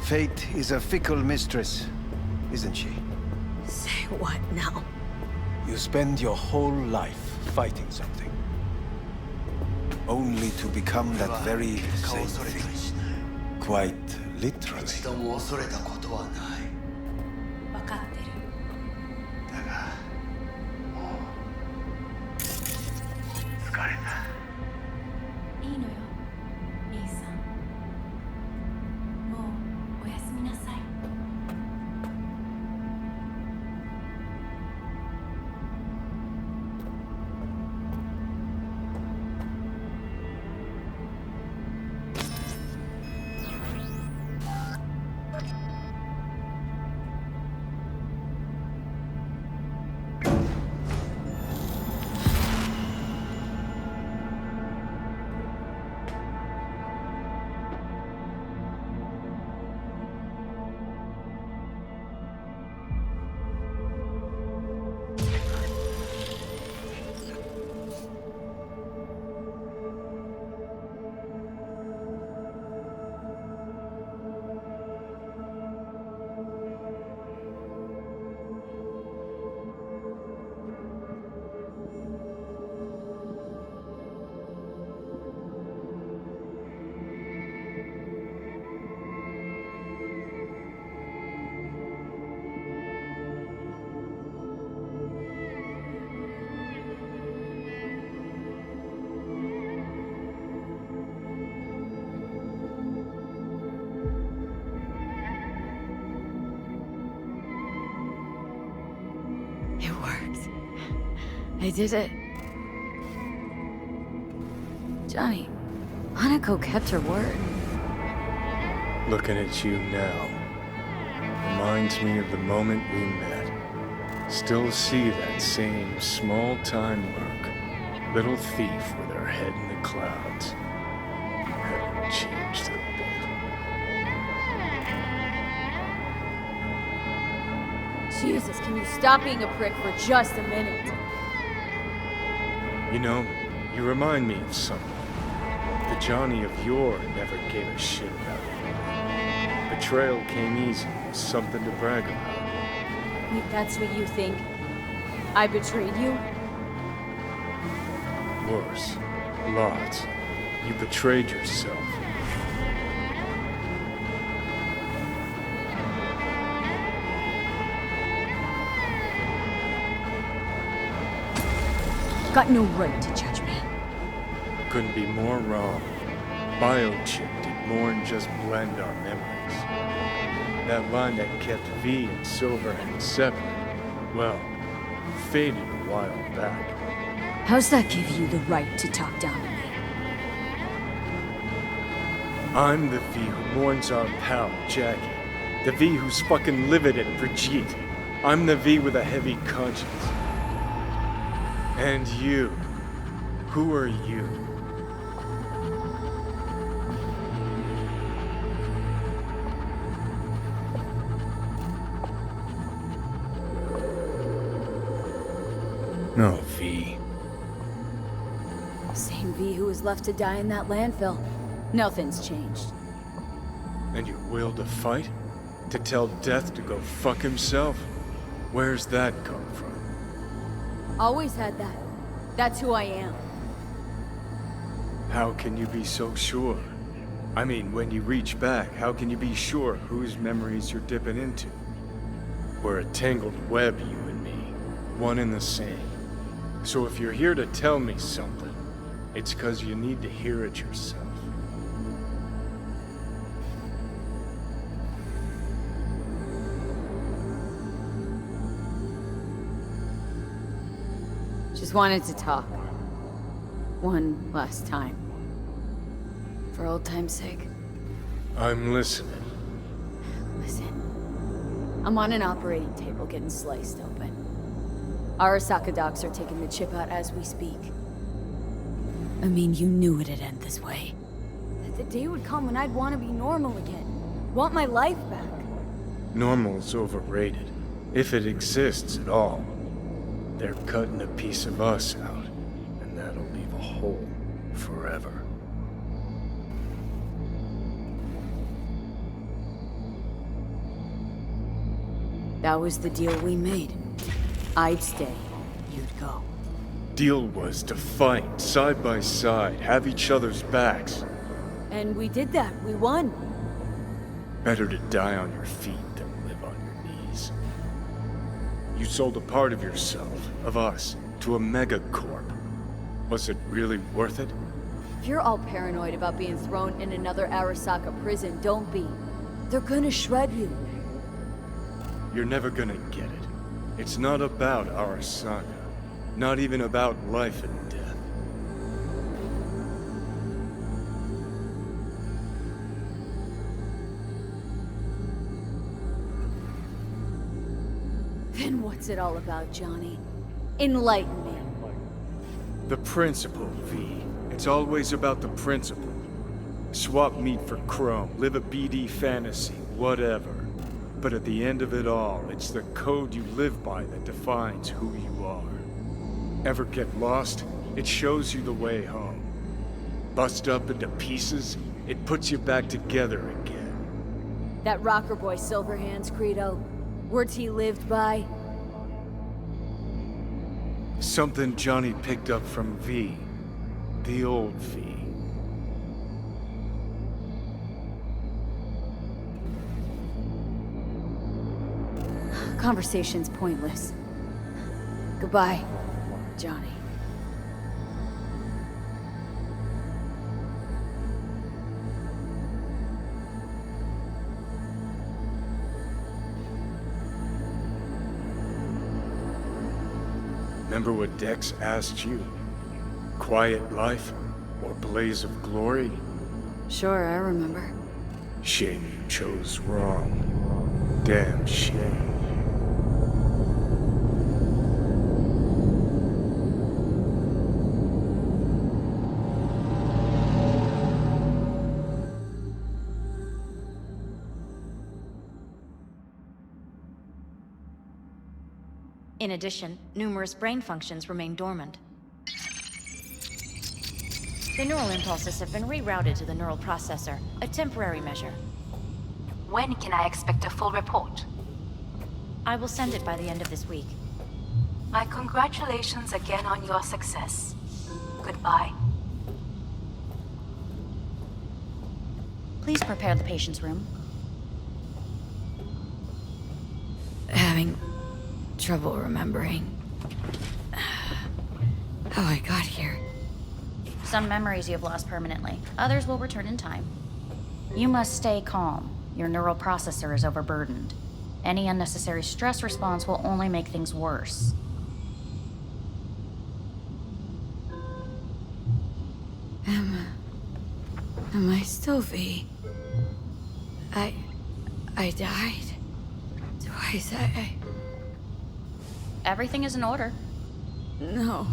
Fate is a fickle mistress, isn't she? Say what now? You spend your whole life fighting something, only to become that very same thing. Quite literally. 一度も恐れたことはない。分かってる。だが、もう疲れた。いいのよ、リーさん。もうおやすみなさい。It worked. I did it. Johnny, Hanako kept her word. Looking at you now reminds me of the moment we met. Still see that same small-time merc. Little thief with her head in the clouds. Haven't changed a bit. Jesus, can you stop being a prick for just a minute? You know, you remind me of someone. The Johnny of yore never gave a shit about it. Betrayal came easy, was something to brag about. Wait, that's what you think? I betrayed you? Worse. Lots. You betrayed yourself. Got no right to judge me. Couldn't be more wrong. Biochip did more than just blend our memories. That line that kept V and Silverhand separate, well, faded a while back. How's that give you the right to talk down to me? I'm the V who mourns our pal, Jackie. The V who's fucking livid at Brigitte. I'm the V with a heavy conscience. And you. Who are you? No, V. Same V who was left to die in that landfill. Nothing's changed. And your will to fight? To tell Death to go fuck himself? Where's that come from? Always had that. That's who I am. How can you be so sure? I mean, when you reach back, how can you be sure whose memories you're dipping into? We're a tangled web, you and me. One and the same. So if you're here to tell me something, it's 'cause you need to hear it yourself. Just wanted to talk. One last time. For old time's sake. I'm listening. Listen. I'm on an operating table getting sliced open. Arasaka docs are taking the chip out as we speak. I mean, you knew it'd end this way. That the day would come when I'd want to be normal again. Want my life back. Normal's overrated. If it exists at all. They're cutting a piece of us out, and that'll leave a hole forever. That was the deal we made. I'd stay, you'd go. Deal was to fight, side by side, have each other's backs. And we did that. We won. Better to die on your feet than live on your knees. You sold a part of yourself, of us, to a megacorp. Was it really worth it? If you're all paranoid about being thrown in another Arasaka prison, don't be. They're gonna shred you. You're never gonna get it. It's not about Arasaka. Not even about life and death. Then what's it all about, Johnny? Enlighten me. The principle, V. It's always about the principle. Swap meat for chrome, live a BD fantasy, whatever. But at the end of it all, it's the code you live by that defines who you are. Ever get lost? It shows you the way home. Bust up into pieces, it puts you back together again. That rocker boy Silverhand's credo. Words he lived by. Something Johnny picked up from V. The old V. Conversation's pointless. Goodbye, Johnny. Remember what Dex asked you? Quiet life or blaze of glory? Sure, I remember. Shame you chose wrong. Damn shame. In addition, numerous brain functions remain dormant. The neural impulses have been rerouted to the neural processor, a temporary measure. When can I expect a full report? I will send it by the end of this week. My congratulations again on your success. Goodbye. Please prepare the patient's room. Having trouble remembering how I got here. Some memories you have lost permanently. Others will return in time. You must stay calm. Your neural processor is overburdened. Any unnecessary stress response will only make things worse. Am I still V? I died. Twice. Everything is in order. No.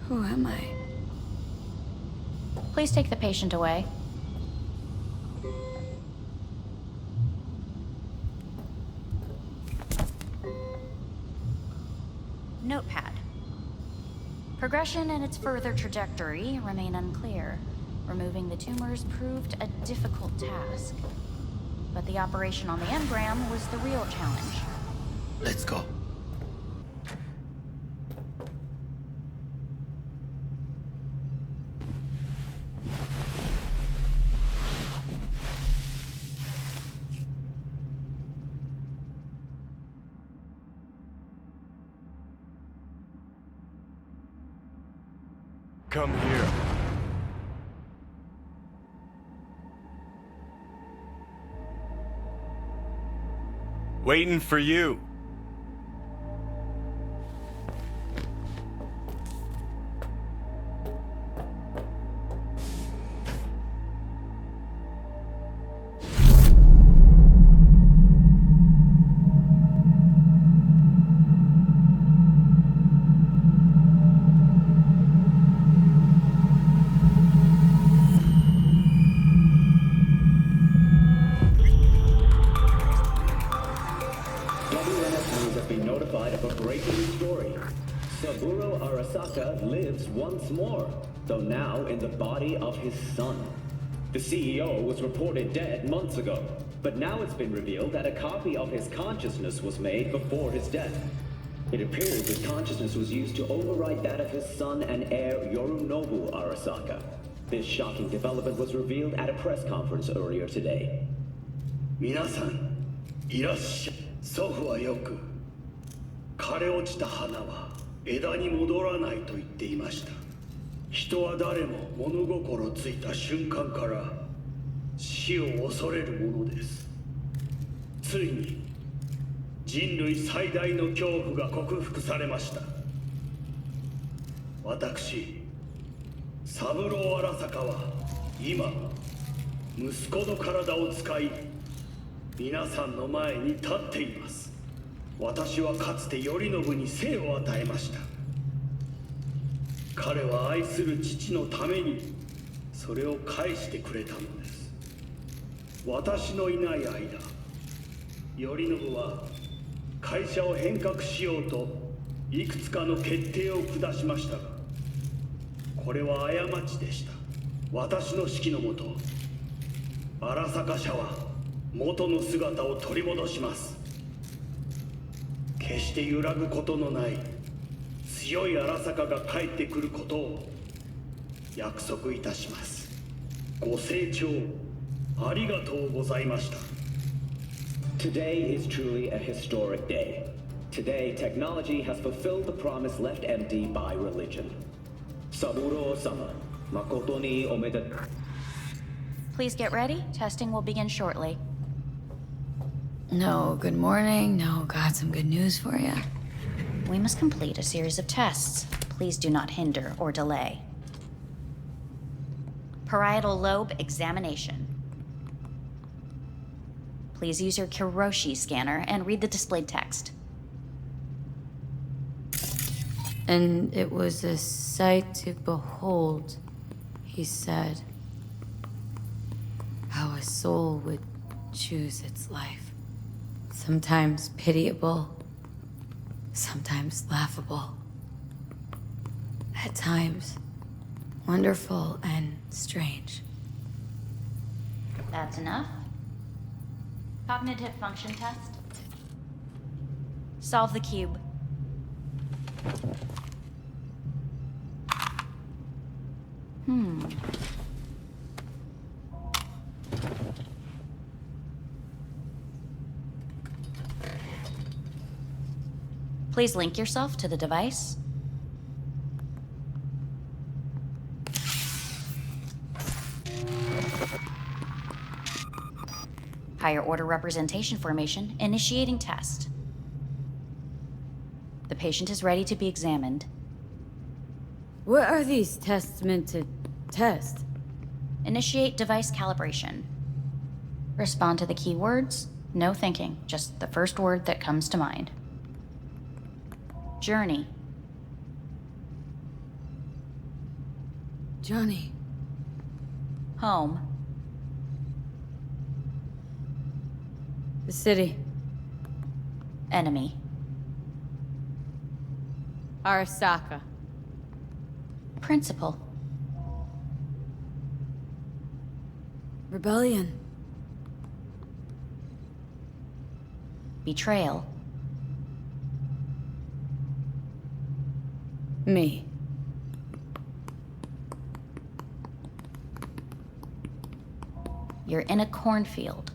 Who am I? Please take the patient away. Notepad. Progression and its further trajectory remain unclear. Removing the tumors proved a difficult task. But the operation on the engram was the real challenge. Let's go. Come here. Waiting for you. Lives once more, though now in the body of his son. The CEO was reported dead months ago, but now it's been revealed that a copy of his consciousness was made before his death. It appears his consciousness was used to override that of his son and heir Yorinobu Arasaka. This shocking development was revealed at a press conference earlier today. 皆さんいらっしゃい。祖父はよく枯れ落ちた花は枝に戻らないと言っていました。人は誰も物心ついた瞬間から死を恐れるものです。ついに人類最大の恐怖が克服されました。私三郎荒坂は今息子の体を使い皆さんの前に立っています。私はかつて頼信に生を与えました。彼は愛する父のためにそれを返してくれたのです。私のいない間、頼信は会社を変革しようといくつかの決定を下しましたが、これは過ちでした。私の指揮のもと、荒坂社は元の姿を取り戻します。決して揺らぐことのない強い荒坂が帰ってくることを約束いたします。ご清聴ありがとうございました。 Today is truly a historic day. Today, technology has fulfilled the promise left empty by religion. Saburo-sama, makoto ni omedetou. Please get ready. Testing will begin shortly. No, good morning. No, got some good news for you. We must complete a series of tests. Please do not hinder or delay. Parietal lobe examination. Please use your Kiroshi scanner and read the displayed text. And it was a sight to behold, he said, how a soul would choose its life. Sometimes pitiable, sometimes laughable. At times, wonderful and strange. That's enough. Cognitive function test. Solve the cube. Please link yourself to the device. Higher order representation formation, initiating test. The patient is ready to be examined. What are these tests meant to test? Initiate device calibration. Respond to the keywords. No thinking, just the first word that comes to mind. Journey. Johnny. Home. The city. Enemy. Arasaka. Principal. Rebellion. Betrayal. Me. You're in a cornfield.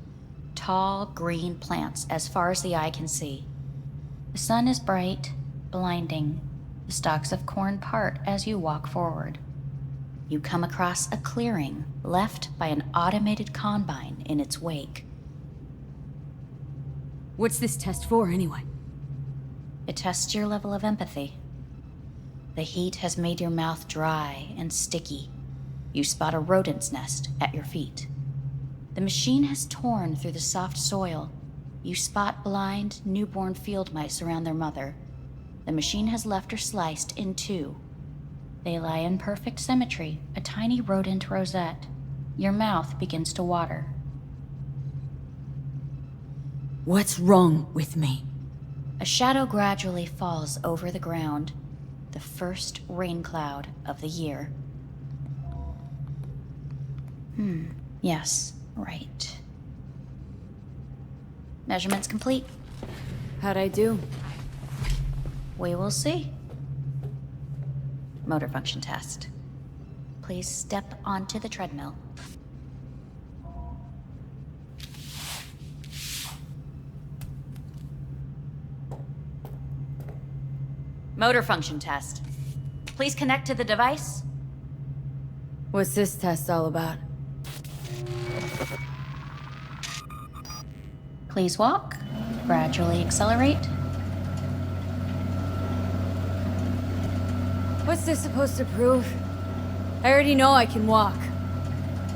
Tall, green plants as far as the eye can see. The sun is bright, blinding. The stalks of corn part as you walk forward. You come across a clearing left by an automated combine in its wake. What's this test for, anyway? It tests your level of empathy. The heat has made your mouth dry and sticky. You spot a rodent's nest at your feet. The machine has torn through the soft soil. You spot blind, newborn field mice around their mother. The machine has left her sliced in two. They lie in perfect symmetry, a tiny rodent rosette. Your mouth begins to water. What's wrong with me? A shadow gradually falls over the ground. The first rain cloud of the year. Yes, right. Measurements complete. How'd I do? We will see. Motor function test. Please step onto the treadmill. Motor function test. Please connect to the device. What's this test all about? Please walk. Gradually accelerate. What's this supposed to prove? I already know I can walk.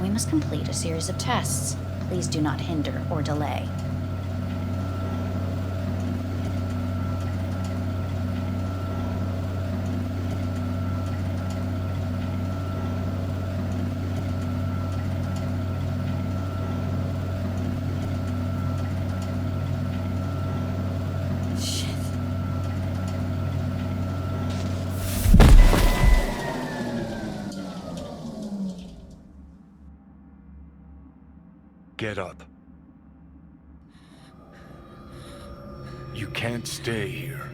We must complete a series of tests. Please do not hinder or delay. Get up. You can't stay here.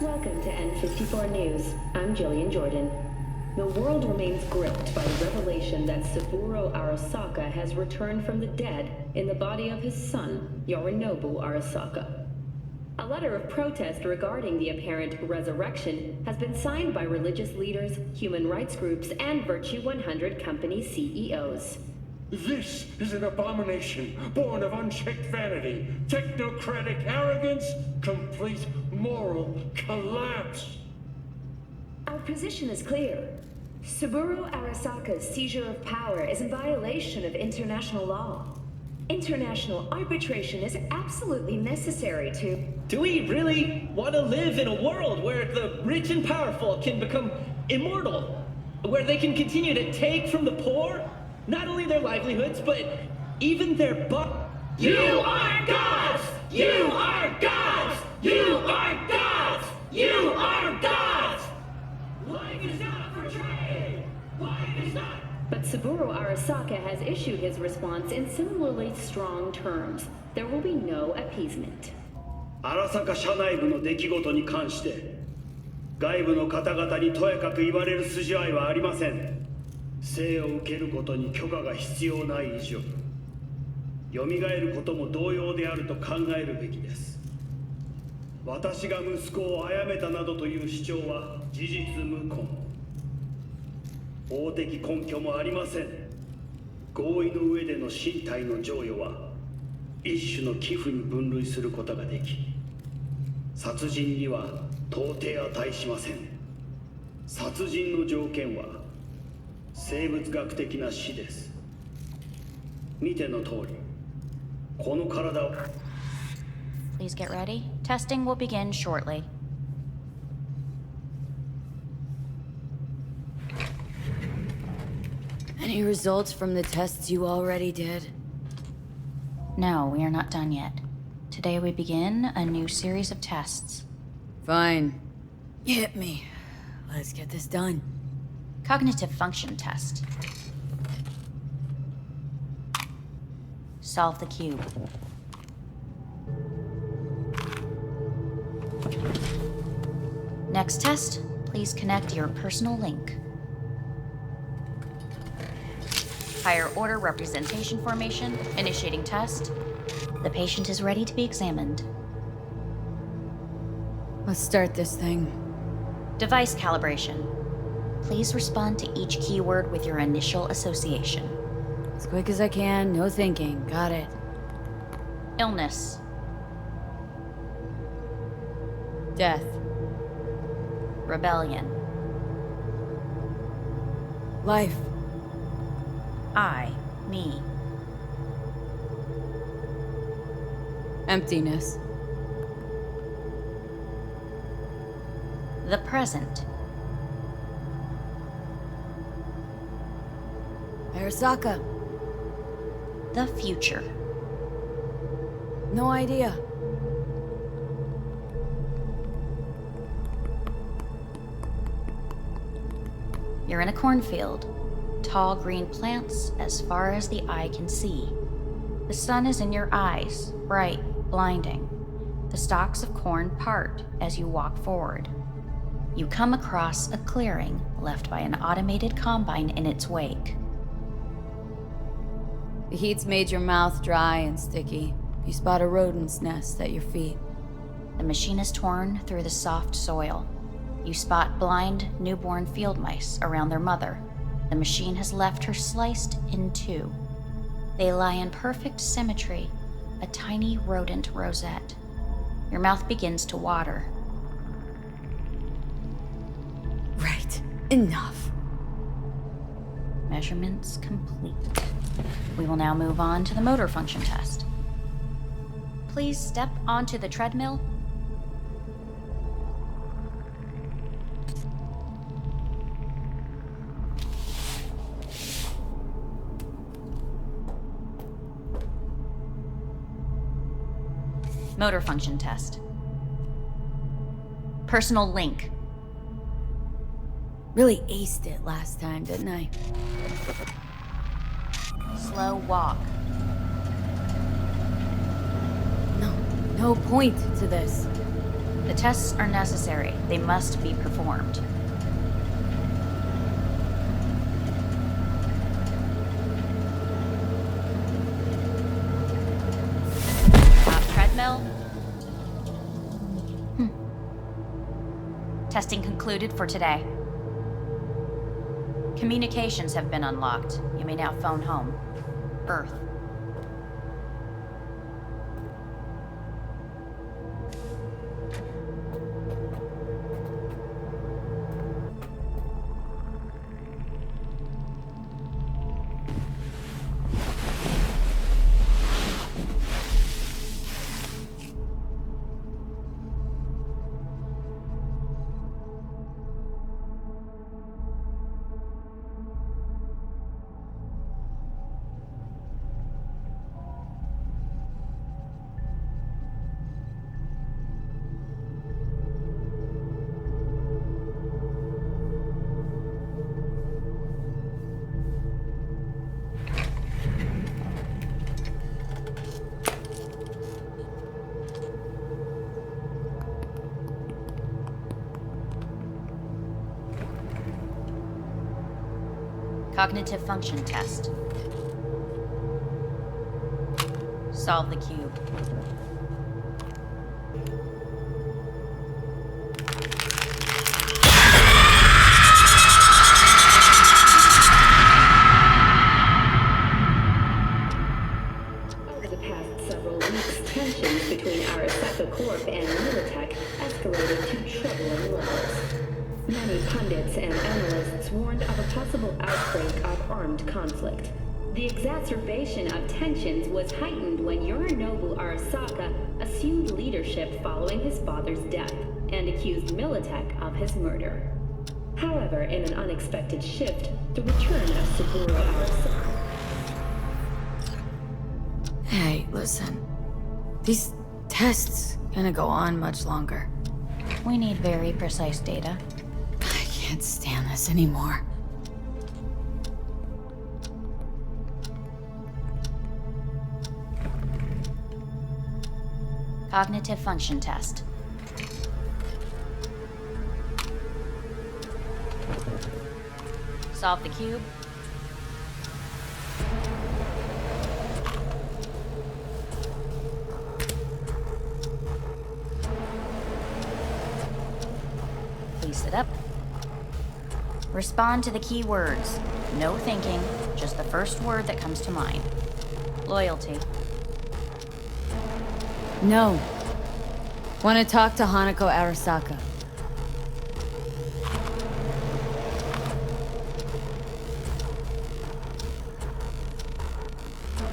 Welcome to N54 News. I'm Jillian Jordan. The world remains gripped by the revelation that Saburo Arasaka has returned from the dead in the body of his son, Yorinobu Arasaka. A letter of protest regarding the apparent resurrection has been signed by religious leaders, human rights groups, and Virtue 100 company CEOs. This is an abomination born of unchecked vanity, technocratic arrogance, complete moral collapse. Our position is clear. Saburo Arasaka's seizure of power is in violation of international law. International arbitration is absolutely necessary to... Do we really want to live in a world where the rich and powerful can become immortal? Where they can continue to take from the poor? Not only their livelihoods, but even their You are gods! You are gods! You are gods! You are gods! Life is not for trade! Life is not... But Saburo Arasaka has issued his response in similarly strong terms. There will be no appeasement. 荒坂社内部の出来事に関して外部の方々にとやかく言われる筋合いはありません。生を受けることに許可が必要ない以上蘇ることも同様であると考えるべきです。私が息子を殺めたなどという主張は事実無根。法的根拠もありません。合意の上での身体の贈与は一種の寄付に分類することができ殺人には到底値しません。殺人の条件は生物学的な死です。見ての通りこの体を Please get ready. Testing will begin shortly. Any results from the tests you already did? No, we are not done yet. Today we begin a new series of tests. Fine. Hit me. Let's get this done. Cognitive function test. Solve the cube. Next test, please connect your personal link. Higher order representation formation, initiating test. The patient is ready to be examined. Let's start this thing. Device calibration. Please respond to each keyword with your initial association. As quick as I can, no thinking. Got it. Illness. Death. Rebellion. Life. I. Me. Emptiness. The present. Arasaka. The future. No idea. You're in a cornfield. Tall green plants as far as the eye can see. The sun is in your eyes, bright, blinding. The stalks of corn part as you walk forward. You come across a clearing left by an automated combine in its wake. The heat's made your mouth dry and sticky. You spot a rodent's nest at your feet. The machine is torn through the soft soil. You spot blind, newborn field mice around their mother. The machine has left her sliced in two. They lie in perfect symmetry, a tiny rodent rosette. Your mouth begins to water. Right. Enough. Measurements complete. We will now move on to the motor function test. Please step onto the treadmill. Motor function test. Personal link. Really aced it last time, didn't I? Slow walk. No point to this. The tests are necessary. They must be performed. Top treadmill. Testing concluded for today. Communications have been unlocked. You may now phone home. Earth. Cognitive function test. Solve the cube. Over the past several weeks, tensions between Arasaka Corp and Militech escalated to troubling levels. Many pundits and analysts warned of a possible outbreak of armed conflict. The exacerbation of tensions was heightened when Yorinobu Arasaka assumed leadership following his father's death and accused Militech of his murder. However, in an unexpected shift, the return of Saburo Arasaka. Hey, listen. These tests gonna go on much longer. We need very precise data. I can't stand this anymore. Cognitive function test. Solve the cube. Please sit up. Respond to the key words. No thinking, just the first word that comes to mind. Loyalty. No. Want to talk to Hanako Arasaka.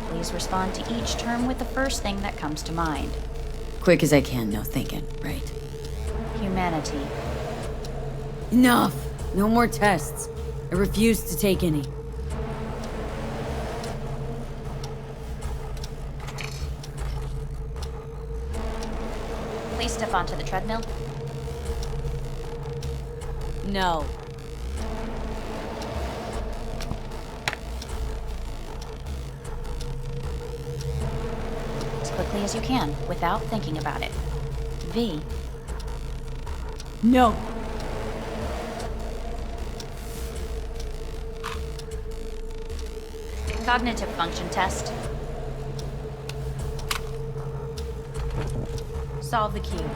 Please respond to each term with the first thing that comes to mind. Quick as I can, no thinking, right? Humanity. Enough! No more tests. I refuse to take any. Please step onto the treadmill. No. As quickly as you can, without thinking about it. V. No. Cognitive function test. Solve the cube.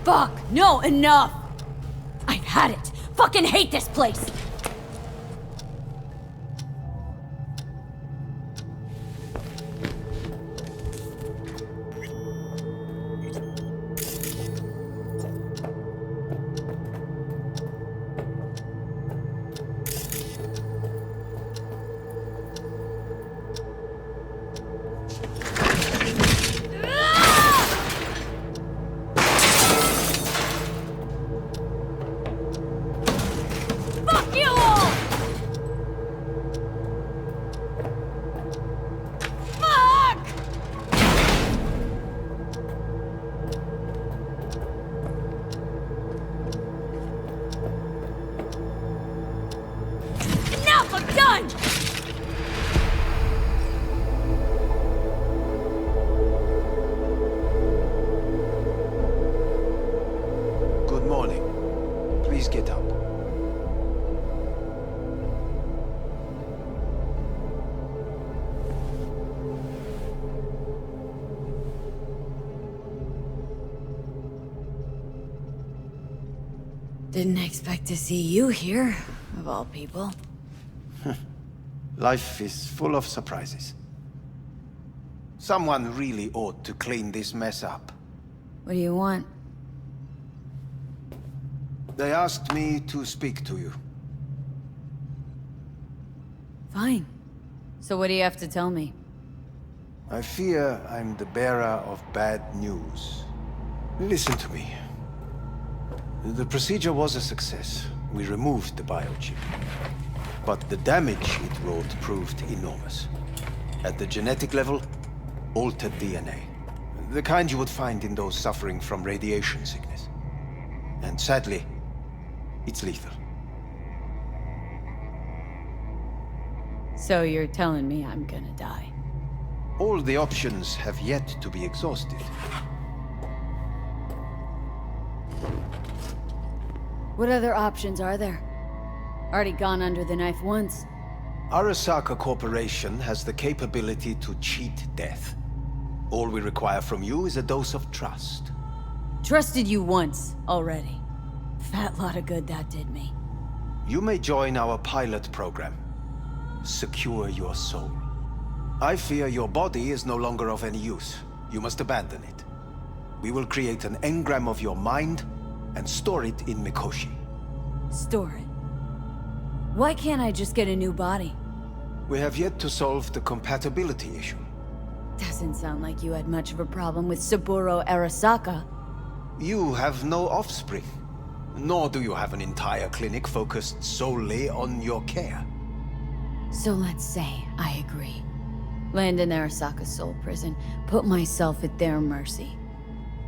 Fuck! No, enough! I've had it! Fucking hate this place! Didn't expect to see you here, of all people. Life is full of surprises. Someone really ought to clean this mess up. What do you want? They asked me to speak to you. Fine. So what do you have to tell me? I fear I'm the bearer of bad news. Listen to me. The procedure was a success. We removed the biochip. But the damage it wrought proved enormous. At the genetic level, altered DNA. The kind you would find in those suffering from radiation sickness. And sadly, it's lethal. So you're telling me I'm gonna die? All the options have yet to be exhausted. What other options are there? Already gone under the knife once. Arasaka Corporation has the capability to cheat death. All we require from you is a dose of trust. Trusted you once, already. Fat lot of good that did me. You may join our pilot program. Secure your soul. I fear your body is no longer of any use. You must abandon it. We will create an engram of your mind and store it in Mikoshi. Store it? Why can't I just get a new body? We have yet to solve the compatibility issue. Doesn't sound like you had much of a problem with Saburo Arasaka. You have no offspring. Nor do you have an entire clinic focused solely on your care. So let's say I agree. Land in Arasaka's soul prison. Put myself at their mercy.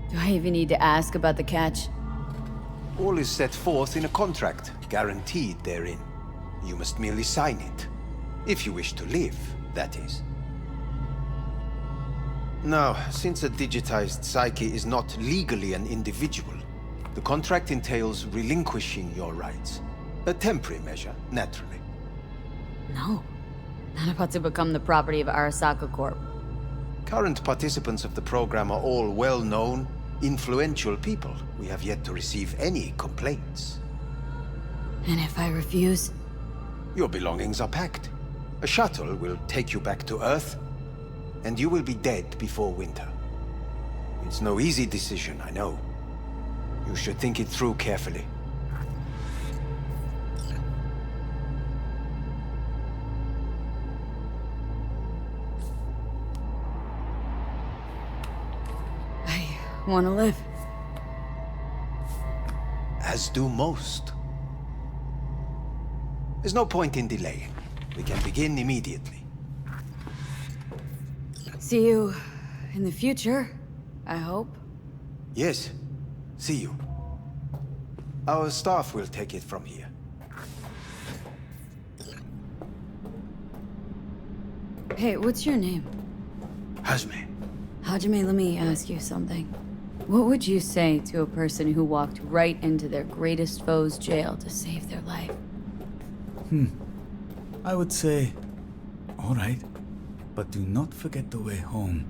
Do I even need to ask about the catch? All is set forth in a contract, guaranteed therein. You must merely sign it. If you wish to live, that is. Now, since a digitized psyche is not legally an individual, the contract entails relinquishing your rights. A temporary measure, naturally. No. Not about to become the property of Arasaka Corp. Current participants of the program are all well-known, influential people. We have yet to receive any complaints. And if I refuse? Your belongings are packed. A shuttle will take you back to Earth, and you will be dead before winter. It's no easy decision, I know. You should think it through carefully. I want to live. As do most. There's no point in delaying. We can begin immediately. See you in the future, I hope. Yes. See you. Our staff will take it from here. Hey, what's your name? Hajime. Hajime, let me ask you something. What would you say to a person who walked right into their greatest foe's jail to save their life? I would say, all right, but do not forget the way home.